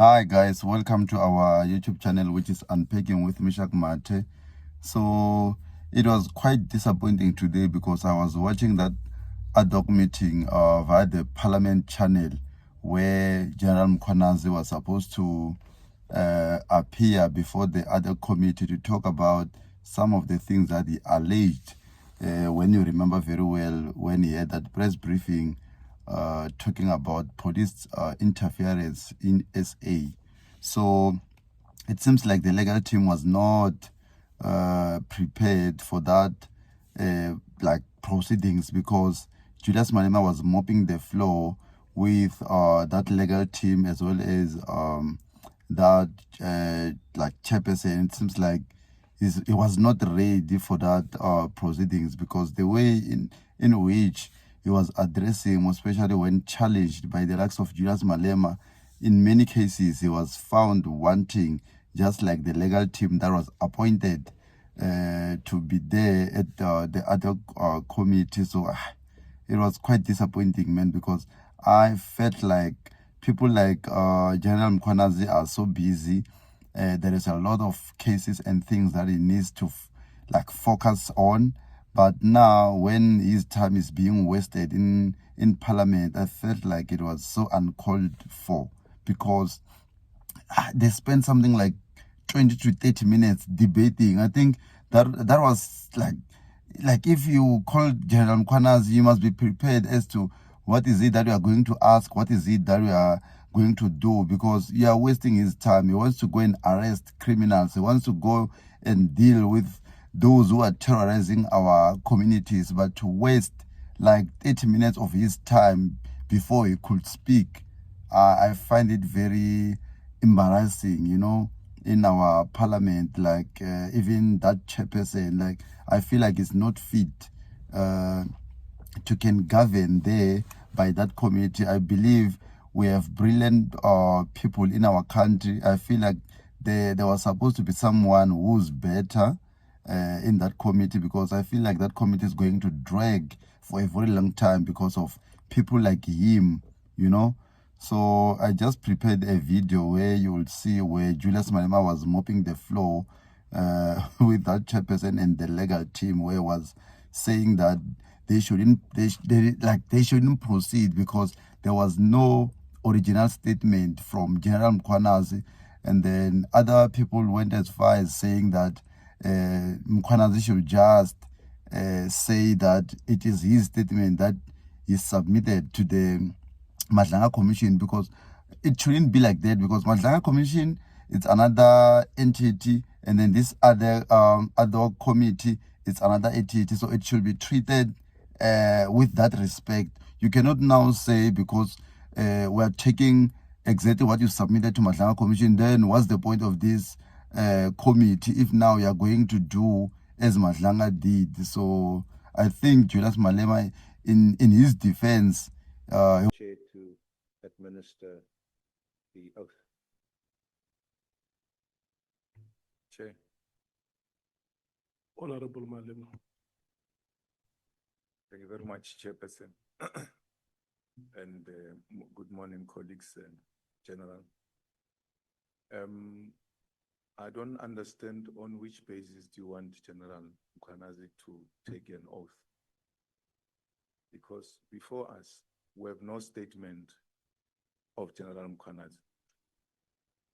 Hi guys, welcome to our YouTube channel, which is Unpacking with Mishak Mate. So it was quite disappointing today because I was watching that ad hoc meeting via the Parliament channel where General Mkhwanazi was supposed to appear before the ad hoc committee to talk about some of the things that he alleged. When you remember very well, when he had that press briefing talking about police interference in SA. So it seems like the legal team was not prepared for that like proceedings because Julius Malema was mopping the floor with that legal team as well as that like chairperson. It seems like he was not ready for that proceedings because the way in which he was addressing, especially when challenged by the likes of Julius Malema, in many cases he was found wanting, just like the legal team that was appointed to be there at the ad hoc committee. So it was quite disappointing, man, because I felt like people like General Mkhwanazi are so busy. There is a lot of cases and things that he needs to like focus on. But now, when his time is being wasted in Parliament, I felt like it was so uncalled for because they spent something like 20 to 30 minutes debating. I think that was like if you call General Mkhwanazi, you must be prepared as to what is it that you are going to ask, what is it that you are going to do, because you are wasting his time. He wants to go and arrest criminals. He wants to go and deal with those who are terrorizing our communities, but to waste like 30 minutes of his time before he could speak, I find it very embarrassing, in our parliament. Like even that chairperson, like I feel like it's not fit uh, to can govern there by that committee. I believe we have brilliant people in our country. I feel like there was supposed to be someone who's better in that committee, because I feel like that committee is going to drag for a very long time because of people like him, you know. So I just prepared a video where you will see where Julius Malema was mopping the floor with that chairperson and the legal team, where he was saying that they shouldn't proceed because there was no original statement from General Mkhwanazi, and then other people went as far as saying that Mkhwanazi should just say that it is his statement that he submitted to the Madlanga Commission, because it shouldn't be like that, because Madlanga Commission, it's another entity, and then this other committee, it's another entity, so it should be treated with that respect. You cannot now say because we are checking exactly what you submitted to Madlanga Commission, then what's the point of this committee if now you are going to do as Madlanga did? So I think Julius Malema, in his defense, Chair to administer the oath. Chair. Honorable Malema. Thank you very much, Chairperson. And good morning, colleagues and General. I don't understand on which basis do you want General Mkhwanazi to take an oath? Because before us, we have no statement of General Mkhwanazi.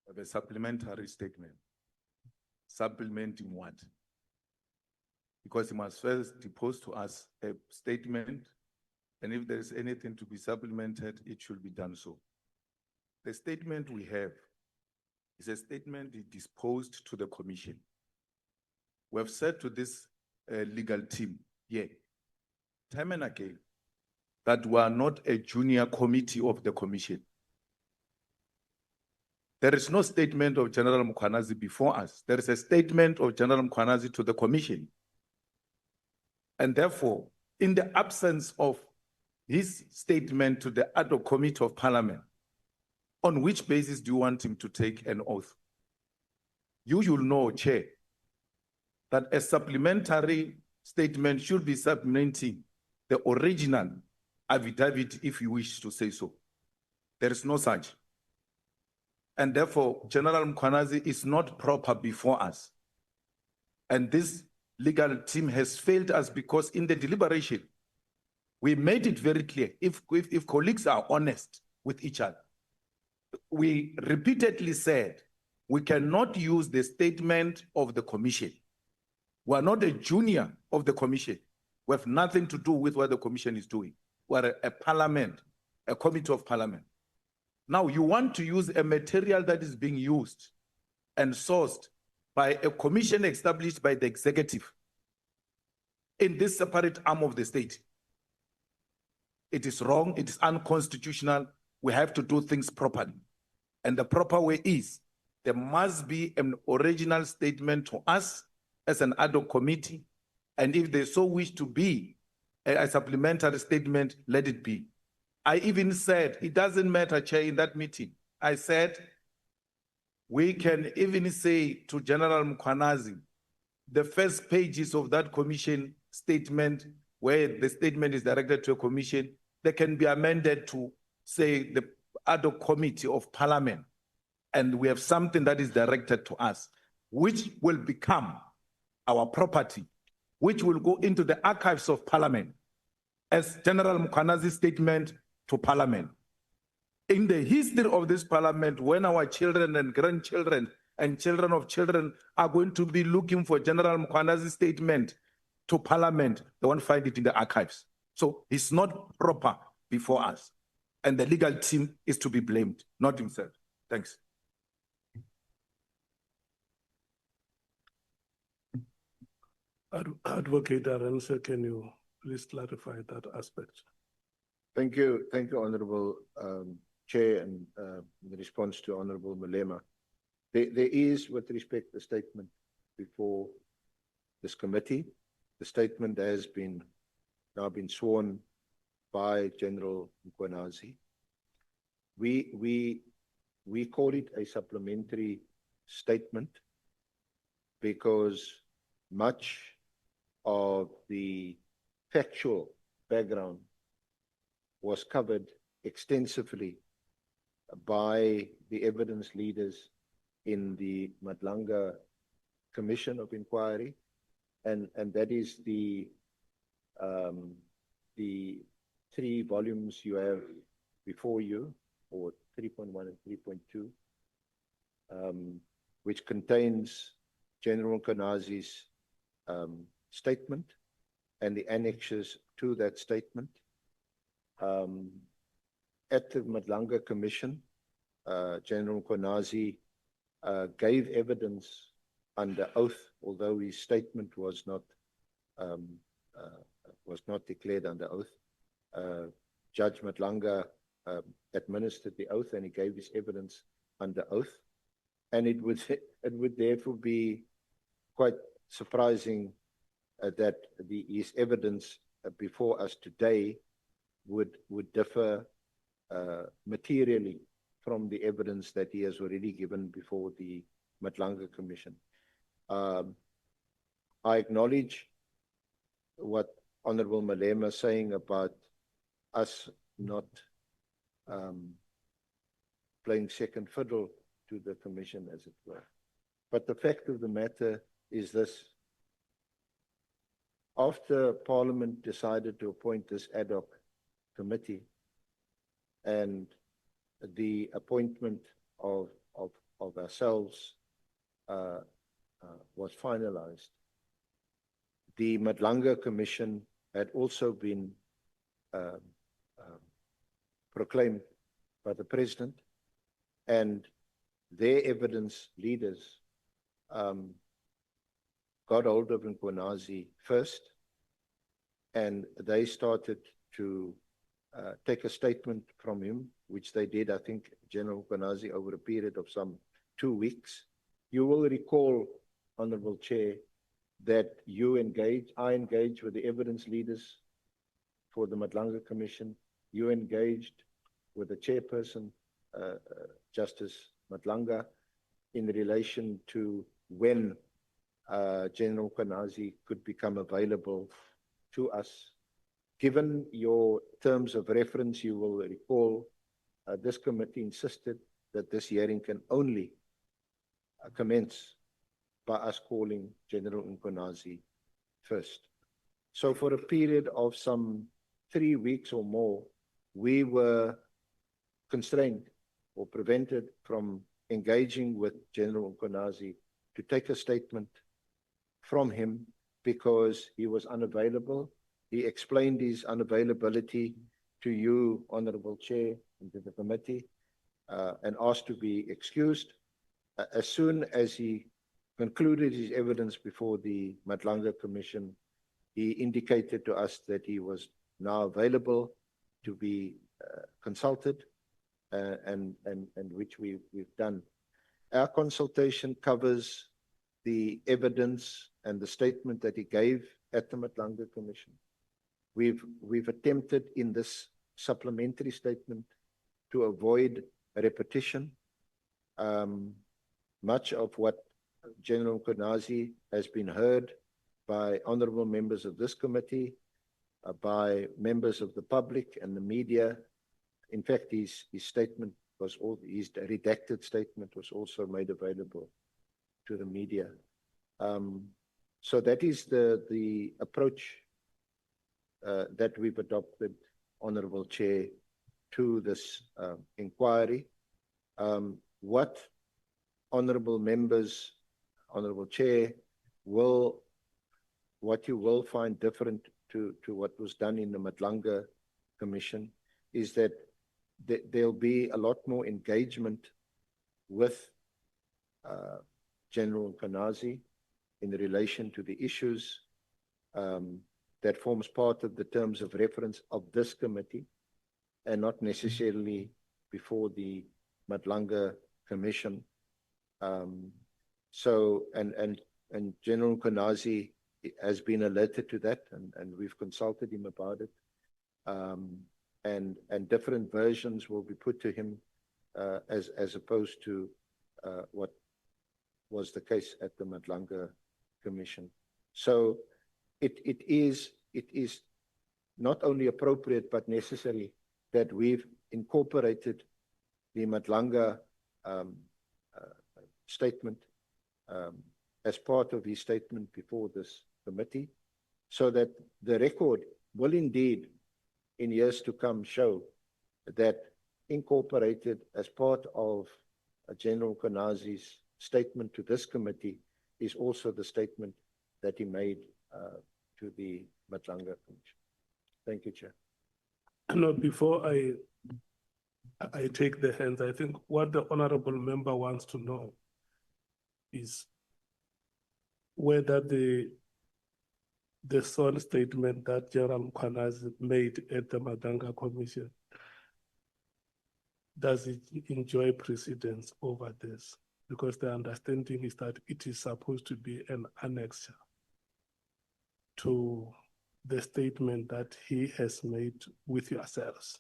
We have a supplementary statement. Supplementing what? Because he must first depose to us a statement, and if there is anything to be supplemented, it should be done so. The statement we have is a statement he disposed to the commission. We have said to this legal team, time and again, that we are not a junior committee of the commission. There is no statement of General Mkhwanazi before us. There is a statement of General Mkhwanazi to the commission. And therefore, in the absence of his statement to the Ad Hoc Committee of Parliament, on which basis do you want him to take an oath? You should know, Chair, that a supplementary statement should be supplementing the original affidavit, if you wish to say so. There is no such. And therefore, General Mkhwanazi is not proper before us. And this legal team has failed us because in the deliberation, we made it very clear, if colleagues are honest with each other, we repeatedly said, we cannot use the statement of the commission. We are not a junior of the commission. We have nothing to do with what the commission is doing. We are a parliament, a committee of parliament. Now you want to use a material that is being used and sourced by a commission established by the executive in this separate arm of the state. It is wrong, it is unconstitutional. We have to do things properly. And the proper way is, there must be an original statement to us as an ad hoc committee. And if they so wish to be a supplementary statement, let it be. I even said, it doesn't matter, Chair, in that meeting. I said, we can even say to General Mkhwanazi, the first pages of that commission statement, where the statement is directed to a commission, they can be amended to say the ad hoc committee of parliament. And we have something that is directed to us, which will become our property, which will go into the archives of parliament as General Mkhwanazi's statement to parliament. In the history of this parliament, when our children and grandchildren and children of children are going to be looking for General Mkhwanazi's statement to parliament, they won't find it in the archives. So it's not proper before us. And the legal team is to be blamed, not himself. Thanks. Advocate Arendse, can you please clarify that aspect? Thank you, Honorable Chair, and in response to Honorable Malema. There is, with respect, a statement before this committee. The statement has now been sworn by General Mkhwanazi. We call it a supplementary statement because much of the factual background was covered extensively by the evidence leaders in the Madlanga Commission of Inquiry, and that is the 3 volumes you have before you, or 3.1 and 3.2, which contains General Mkhwanazi's statement and the annexes to that statement. At the Madlanga Commission, General Mkhwanazi gave evidence under oath, although his statement was not declared under oath. Judge Madlanga administered the oath, and he gave his evidence under oath. And it would therefore be quite surprising that his evidence before us today would differ materially from the evidence that he has already given before the Madlanga Commission. I acknowledge what Honorable Malema is saying about us not playing second fiddle to the Commission, as it were. But the fact of the matter is this. After Parliament decided to appoint this ad hoc committee and the appointment of ourselves was finalized, the Madlanga Commission had also been proclaimed by the President, and their evidence leaders got hold of Mkhwanazi first, and they started to take a statement from him, which they did, I think, General Mkhwanazi, over a period of some 2 weeks. You will recall, Honorable Chair, that I engaged with the evidence leaders for the Madlanga Commission. You engaged with the chairperson, Justice Madlanga, in relation to when General Mkhwanazi could become available to us. Given your terms of reference, you will recall this committee insisted that this hearing can only commence by us calling General Mkhwanazi first. So for a period of some 3 weeks or more, we were constrained or prevented from engaging with General Mkhwanazi to take a statement from him because he was unavailable. He explained his unavailability to you, Honorable Chair, and to the committee, and asked to be excused. As soon as he concluded his evidence before the Madlanga Commission, he indicated to us that he was now available to be consulted, and which we've done. Our consultation covers the evidence and the statement that he gave at the Madlanga Commission. We've attempted in this supplementary statement to avoid repetition. Much of what General Mkhwanazi has been heard by honorable members of this committee, by members of the public and the media. In fact, his statement was his redacted statement was also made available to the media. So that is the approach that we've adopted, Honorable Chair, to this inquiry. What honorable members, Honorable Chair, what you will find different to what was done in the Madlanga Commission is that there'll be a lot more engagement with General Mkhwanazi in relation to the issues that forms part of the terms of reference of this committee and not necessarily before the Madlanga Commission. So General Mkhwanazi has been alerted to that, and we've consulted him about it. And different versions will be put to him as opposed to what was the case at the Madlanga Commission. So it is not only appropriate but necessary that we've incorporated the Madlanga statement as part of his statement before this committee, so that the record will indeed in years to come show that incorporated as part of General Mkhwanazi's statement to this committee is also the statement that he made to the Madlanga Commission. Thank you, Chair. No, before I take the hands, I think what the honorable member wants to know is whether the sworn statement that General Mkhwanazi made at the Madlanga Commission, does it enjoy precedence over this? Because the understanding is that it is supposed to be an annexure to the statement that he has made with yourselves.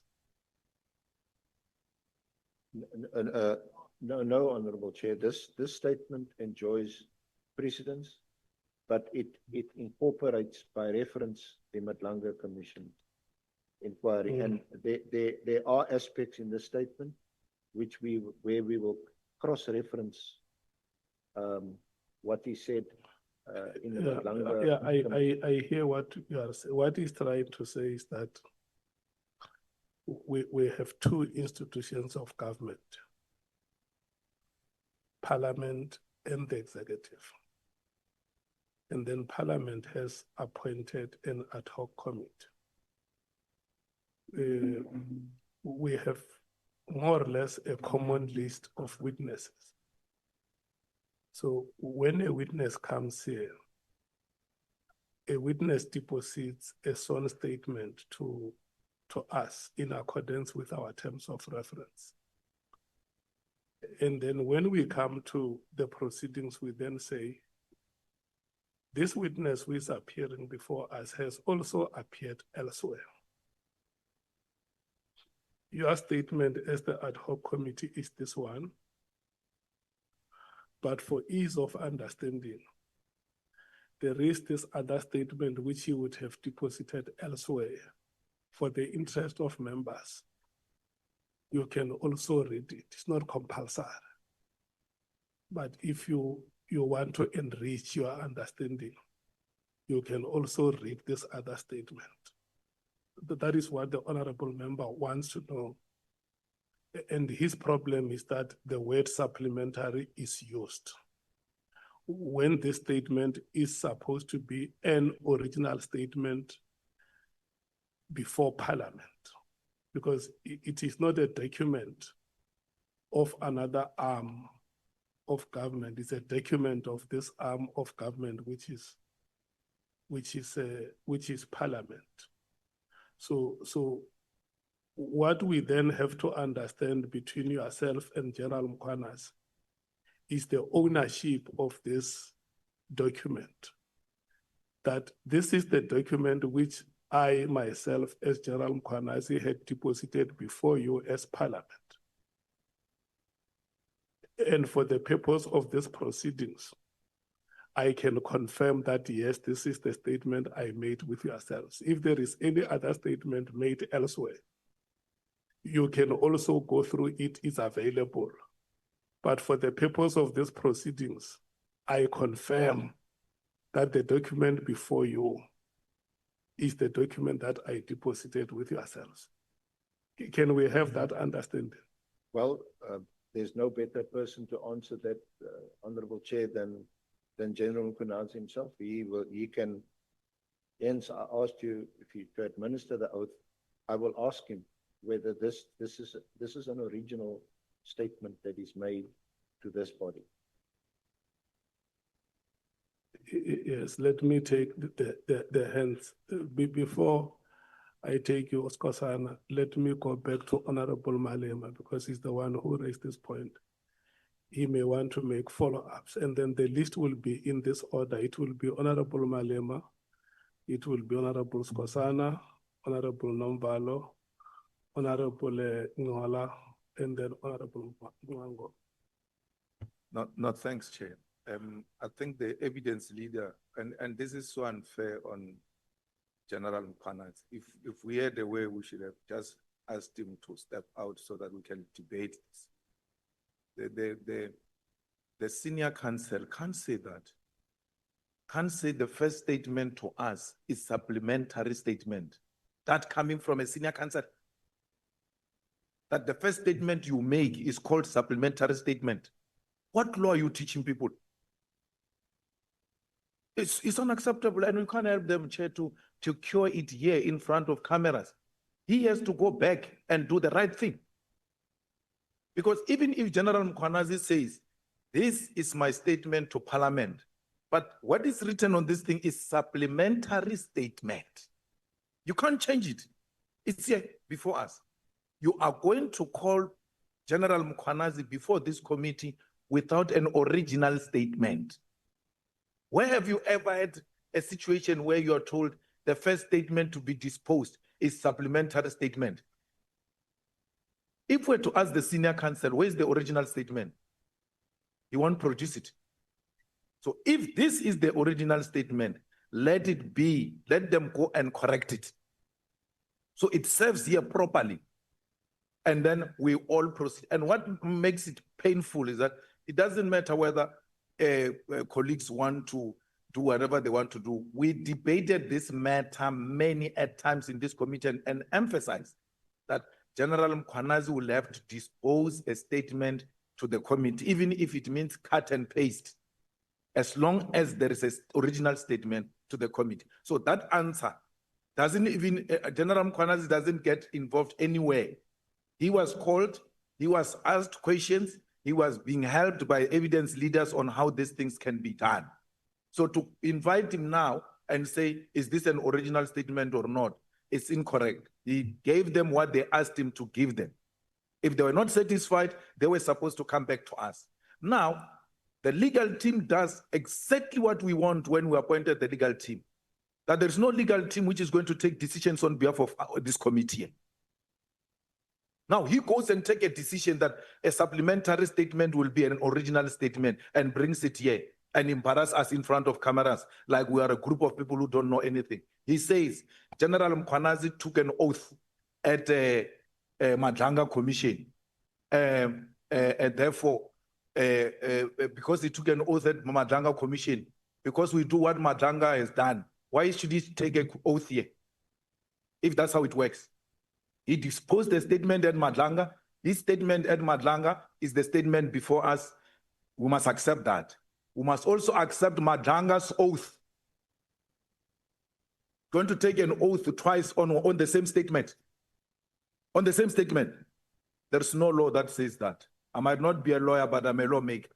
No, Honorable Chair. This statement enjoys precedence, but it incorporates by reference the Madlanga Commission inquiry, and there are aspects in the statement where we will cross-reference what he said in the Madlanga. I hear what you are saying. What he's trying to say is that we have two institutions of government, Parliament and the executive. And then Parliament has appointed an ad hoc committee. We have more or less a common list of witnesses. So when a witness comes here, a witness deposits a sworn statement to us in accordance with our terms of reference. And then when we come to the proceedings, we then say, this witness who is appearing before us has also appeared elsewhere. Your statement as the ad hoc committee is this one, but for ease of understanding, there is this other statement which you would have deposited elsewhere for the interest of members. you can also read it. It's not compulsory. But if you want to enrich your understanding, you can also read this other statement. That is what the honorable member wants to know. And his problem is that the word supplementary is used when this statement is supposed to be an original statement before Parliament, because it is not a document of another arm of government. It's a document of this arm of government, which is Parliament. So what we then have to understand between yourself and General Mkhwanazi is the ownership of this document. That this is the document which I myself as General Mkhwanazi had deposited before you as Parliament. And for the purpose of these proceedings, I can confirm that yes, this is the statement I made with yourselves. If there is any other statement made elsewhere, you can also go through it, it's available. But for the purpose of these proceedings, I confirm that the document before you is the document that I deposited with yourselves. Can we have that understanding? Well, there's no better person to answer that, Honorable Chair, than General Mkhwanazi himself. He can, hence I asked you if you to administer the oath. I will ask him whether this is an original statement that is made to this body. Yes, let me take the hands. Before I take you, Oscar, let me go back to Honorable Malema, because he's the one who raised this point. He may want to make follow-ups, and then the list will be in this order. It will be Honorable Malema, it will be Honorable Skosana, Honorable Nombalo, Honorable Ngola, and then Honorable Mwango. No, thanks, Chair. I think the evidence leader, and this is so unfair on General Mkhwanazi. If we had a way, we should have just asked him to step out so that we can debate this. The senior counsel can't say that. Can't say the first statement to us is supplementary statement. That coming from a senior counsel. That the first statement you make is called supplementary statement. What law are you teaching people? It's unacceptable, and we can't help them, Chair, to cure it here in front of cameras. He has to go back and do the right thing. Because even if General Mkhwanazi says, this is my statement to Parliament, but what is written on this thing is supplementary statement. You can't change it. It's here before us. You are going to call General Mkhwanazi before this committee without an original statement. Where have you ever had a situation where you are told the first statement to be disposed is supplementary statement? If we're to ask the senior counsel, where's the original statement? He won't produce it. So if this is the original statement, let it be, let them go and correct it. So it serves here properly. And then we all proceed. And what makes it painful is that it doesn't matter whether colleagues want to do whatever they want to do. We debated this matter many times in this committee and emphasized that General Mkhwanazi will have to dispose a statement to the committee, even if it means cut and paste, as long as there is an original statement to the committee. So that answer doesn't even, General Mkhwanazi doesn't get involved anywhere. He was called, he was asked questions, he was being helped by evidence leaders on how these things can be done. So to invite him now and say, is this an original statement or not? It's incorrect. He gave them what they asked him to give them. If they were not satisfied, they were supposed to come back to us. Now, the legal team does exactly what we want when we appointed the legal team. That there's no legal team which is going to take decisions on behalf of this committee. Now he goes and takes a decision that a supplementary statement will be an original statement and brings it here and embarrass us in front of cameras like we are a group of people who don't know anything. He says General Mkhwanazi took an oath at Madlanga Commission. Therefore, because he took an oath at Madlanga Commission, because we do what Madlanga has done, why should he take an oath here? If that's how it works. He disposed the statement at Madlanga. His statement at Madlanga is the statement before us. We must accept that. We must also accept Madlanga's oath. Going to take an oath twice on the same statement. On the same statement. There's no law that says that. I might not be a lawyer, but I'm a lawmaker.